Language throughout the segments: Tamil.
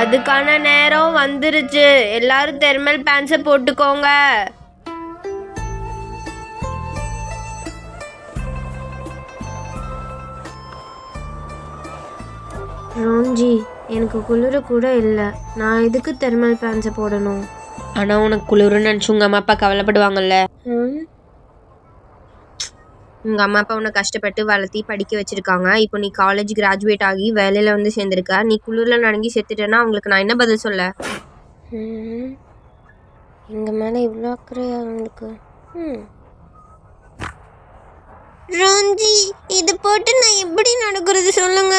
அதுக்கான நேரம் வந்துருச்சு. எல்லாரும் தெர்மல் பேண்ட்ஸை போட்டுக்கோங்க. ரோஞ்சி, எனக்கு குளிர கூட இல்லை. நான் எதுக்கு தெர்மல் பேண்ட்ஸை போடணும்? ஆனால் உனக்கு குளிர்னு நினச்சி உங்கள் அம்மா அப்பா கவலைப்படுவாங்கல்ல. உங்கள் அம்மா அப்பா உன்னை கஷ்டப்பட்டு வளர்த்தி படிக்க வச்சுருக்காங்க. இப்போ நீ காலேஜ் கிராஜுவேட் ஆகி வேலையில் வந்து சேர்ந்துருக்க. நீ குளிரில் நடுங்கி செத்துட்டேன்னா அவங்களுக்கு நான் என்ன பதில் சொல்ல? எங்கள் மேலே இவ்வளோ அக்கறையா அவங்களுக்கு? ரோஞ்சி, இது போட்டு நான் எப்படி நடக்கிறது சொல்லுங்க?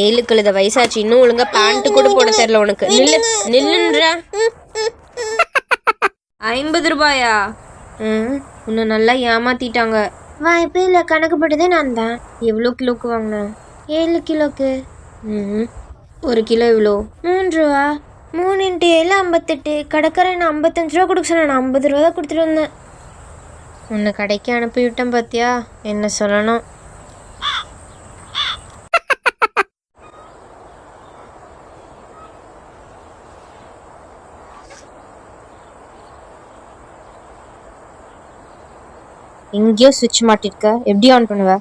ஏழு கழுத வயசாச்சு, இன்னும் ஒழுங்கா பேண்ட் கூட போட தெரியல உனக்கு. நில்லுன்ற 50 ரூபாயா? உன்னை நல்லா ஏமாத்திட்டாங்க. வாய்ப்பே இல்லை, கணக்கு போட்டதே நான் தான். எவ்வளோ கிலோக்கு வாங்கினேன்? 7 கிலோக்கு. 1 கிலோ எவ்வளோ? 3 ரூபா. 3 × 7 58. கடைக்காரன் 55 ரூபா கொடுக்க சொன்னேன். நான் 50 ரூபா தான் கொடுத்துட்டு வந்தேன். உன்னை கடைக்கு அனுப்பிவிட்டேன் பார்த்தியா? என்ன சொல்லணும்? எங்கேயோ சுவிட்ச் மாட்டிருக்க, எப்படி ஆன் பண்ணுவ?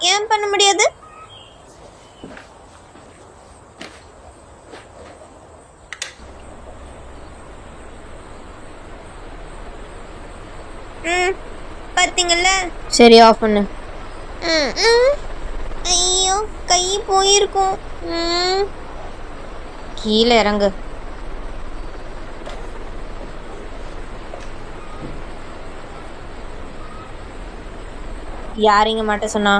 ஏன் பண்ண முடியாது? பார்த்தீங்கல்ல. சரி, ஆஃப் பண்ணு. ஐயோ, கை போயிருக்கும். கீழே இறங்கு. யாரிங்க மாட்ட சொன்னா?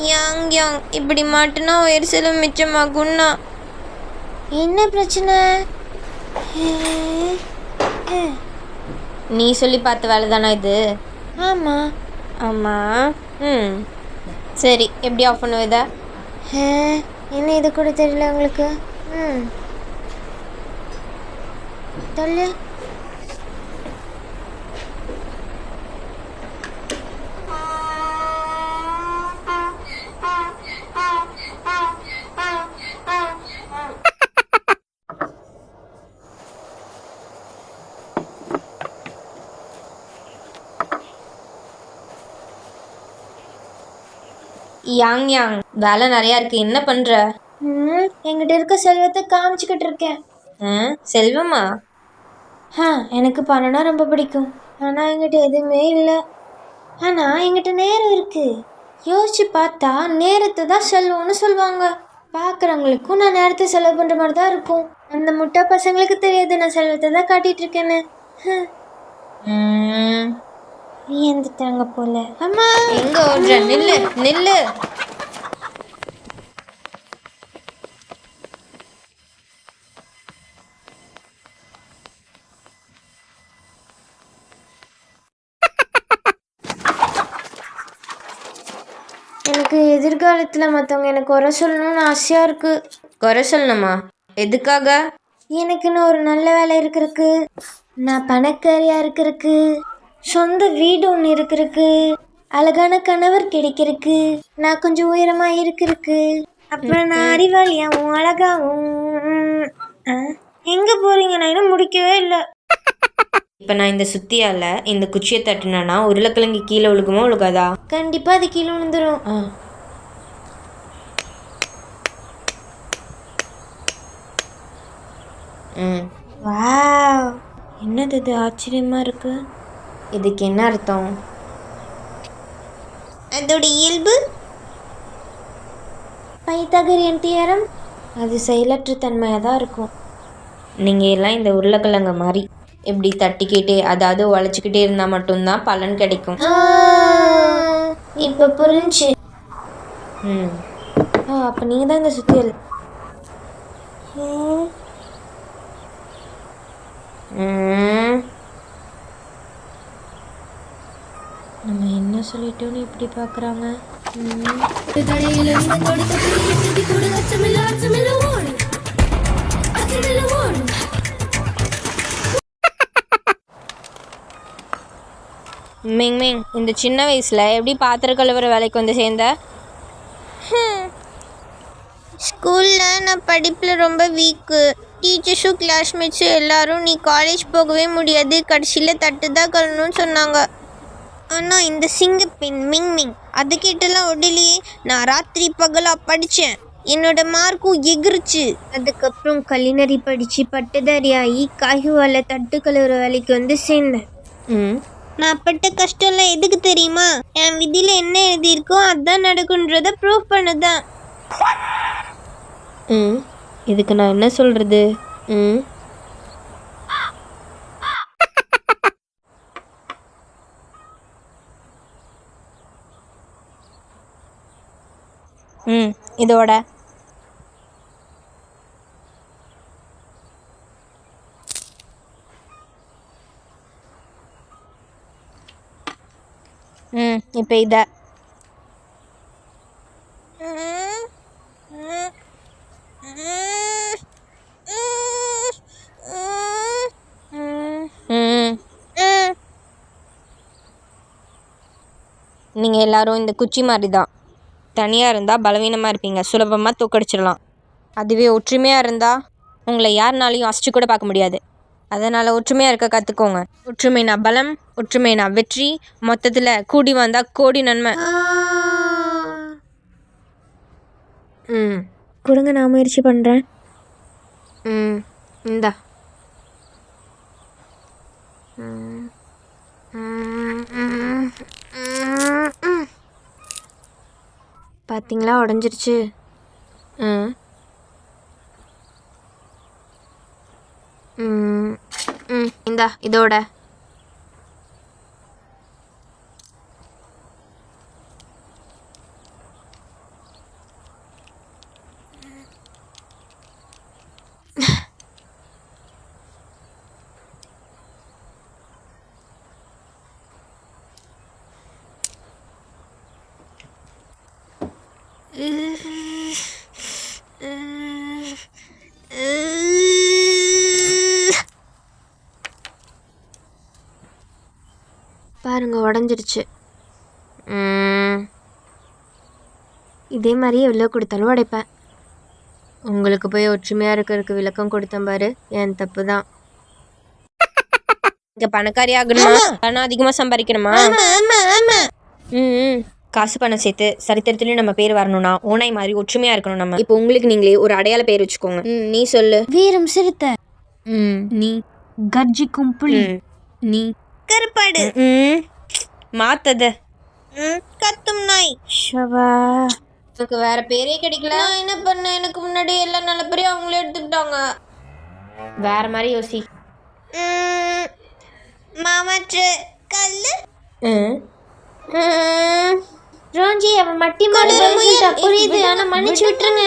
யாங் இப்படி மாட்டினா உயிர் செலவு மிச்சமாகும்னா. என்ன பிரச்சனை? நீ சொல்லி பார்த்த வேலை தானே இது? ஆமாம் ஆமாம். சரி, எப்படி ஆஃப் பண்ணுவ இதை? என்ன இது கூட தெரியல உங்களுக்கு? சொல்லு. யாங் வேலை நிறையா இருக்கு, என்ன பண்ற? என்கிட்ட இருக்க செல்வத்தை காமிச்சுக்கிட்டு இருக்கேன். செல்வமா? எனக்கு பணம்னா ரொம்ப பிடிக்கும். ஆனால் என்கிட்ட எதுவுமே இல்லை. ஆனால் என்கிட்ட நேரம் இருக்கு. யோசிச்சு பார்த்தா நேரத்தை தான் செல்வம்னு சொல்லுவாங்க. பார்க்குறவங்களுக்கும் நான் நேரத்தை செலவு பண்ணுற மாதிரி தான் இருக்கும். அந்த முட்டை பசங்களுக்கு தெரியாது நான் செல்வத்தை தான் காட்டிட்டு இருக்கேன்னு. ஏந்துட்டாங்க போல. அம்மா, எங்க ஓடுற? நில்லு நில்லு. எனக்கு எதிர்காலத்தில் மற்றவங்க எனக்கு குறை சொல்லணும்னு ஆசையாக இருக்கு. குறை சொல்லணுமா? எதுக்காக? எனக்குன்னு ஒரு நல்ல வேலை இருக்கிறதுக்கு, நான் பணக்காரியாக இருக்கிறதுக்கு, சொந்த வீடு ஒன்று இருக்கிறதுக்கு, அழகான கணவர் கிடைக்கிறதுக்கு, நான் கொஞ்சம் உயரமாக இருக்கிறதுக்கு, அப்புறம் நான் அறிவாளியாகவும் அழகாகவும். எங்கே போகிறீங்க? நான் இன்னும் முடிக்கவே இல்லை. இப்போ நான் இந்த சுத்தியால் இந்த குச்சியை தட்டினா உருளைக்கிழங்கு கீழே விழுகுமா விழுகாதா? கண்டிப்பாக அது கீழே விழுந்துடும். வாவ், என்னது இது? ஆச்சரியமாக இருக்கு. இதுக்கு என்ன அர்த்தம்? அதோட இயல்பு பைத்தாகரியன் தியரம். அது செயலற்ற தன்மையாக தான் இருக்கும். நீங்கள் எல்லாம் இந்த உருளைக்கிழங்கு மாதிரி இப்படி தட்டிக்கிட்டே, அதாவது உழைச்சிக்கிட்டே இருந்தால் மட்டும்தான் பலன் கிடைக்கும். இப்போ புரிஞ்சு. அப்போ நீங்கள் தான் இந்த சுத்தியல். நம்ம என்ன சொல்லிட்டோன்னு இப்படி பார்க்குறாங்க. மிங் மிங், இந்த சின்ன வயசில் எப்படி பாத்திரம் கழுவுற வேலைக்கு வந்து சேர்ந்த? ஸ்கூலில் நான் படிப்பில் ரொம்ப வீக்கு. டீச்சர்ஸும் கிளாஸ்மேட்ஸும் எல்லாரும் நீ காலேஜ் போகவே முடியாது, கடைசியில் தட்டு தான் கழணும்னு சொன்னாங்க. ஆனால் இந்த சிங்கப்பெண் மிங் மிங் அதுக்கிட்டலாம் உடலையே நான் ராத்திரி பகலாக படித்தேன். என்னோட மார்க்கும் எகிருச்சு. அதுக்கப்புறம் கலினரி படித்து பட்டதாரியாகி காய்வால தட்டு கழுவுற வேலைக்கு வந்து சேர்ந்தேன். நான் பட்ட கஷ்டம்லாம் எதுக்கு தெரியுமா? என் விதியில் என்ன எழுதியிருக்கோ அதான் நடக்குன்றத ப்ரூவ் பண்ணுதான். இதுக்கு நான் என்ன சொல்கிறது? இதோட இப்போ இதை நீங்கள் எல்லாரும் இந்த குச்சி மாதிரி தான். தனியாக இருந்தால் பலவீனமாக இருப்பீங்க, சுலபமாக தூக்கடிச்சிடலாம். அதுவே ஒற்றுமையாக இருந்தால் உங்களை யாருனாலையும் அசைச்சு கூட பார்க்க முடியாது. அதனால் ஒற்றுமையாக இருக்க கற்றுக்கோங்க. ஒற்றுமைனா பலம், ஒற்றுமைனா வெற்றி. மொத்தத்தில் கூடி வந்தால் கோடி நன்மை. கொடுங்க, நான் முயற்சி பண்ணுறேன். இந்தா. பார்த்தீங்களா, உடஞ்சிருச்சு. இந்தா இதோட. பாருங்க, உடஞ்சிருச்சு. இதே மாதிரி எவ்வளோ கொடுத்தாலும் உடைப்பேன். உங்களுக்கு போய் ஒற்றுமையாக இருக்கிறதுக்கு விளக்கம் கொடுத்தேன் பாரு, என் தப்பு தான். இங்கே பணக்காரி ஆகணுமா? பணம் அதிகமாக சம்பாதிக்கணுமா? காசு பணம் சேர்த்து சரித்திரத்துலேயும் நம்ம பேர் வரணும்னா ஓனாய் மாதிரி ஒற்றுமையாக இருக்கணும் நம்ம. இப்போ உங்களுக்கு நீங்களே ஒரு அடையாள பேர் வச்சுக்கோங்க. நீ சொல்லு. வீரம் சிறுத்தை. நீ கர்ஜிக்கும் புலி. நீ கருப்பாடு. மாத்தது. கத்தும் நாய். ஷவா, எனக்கு வேற பேரே கிடைக்கல. நான் என்ன பண்ணேன்? எனக்கு முன்னாடி எல்லாம் நல்ல பேரையும் அவங்களே எடுத்துக்கிட்டாங்க. வேற மாதிரி யோசி. மாமாற்று கல்லு. ரோஞ்சி, அவன் மட்டி மாதிரி புரியுது, ஆனா மன்னிச்சு விட்டுருங்க.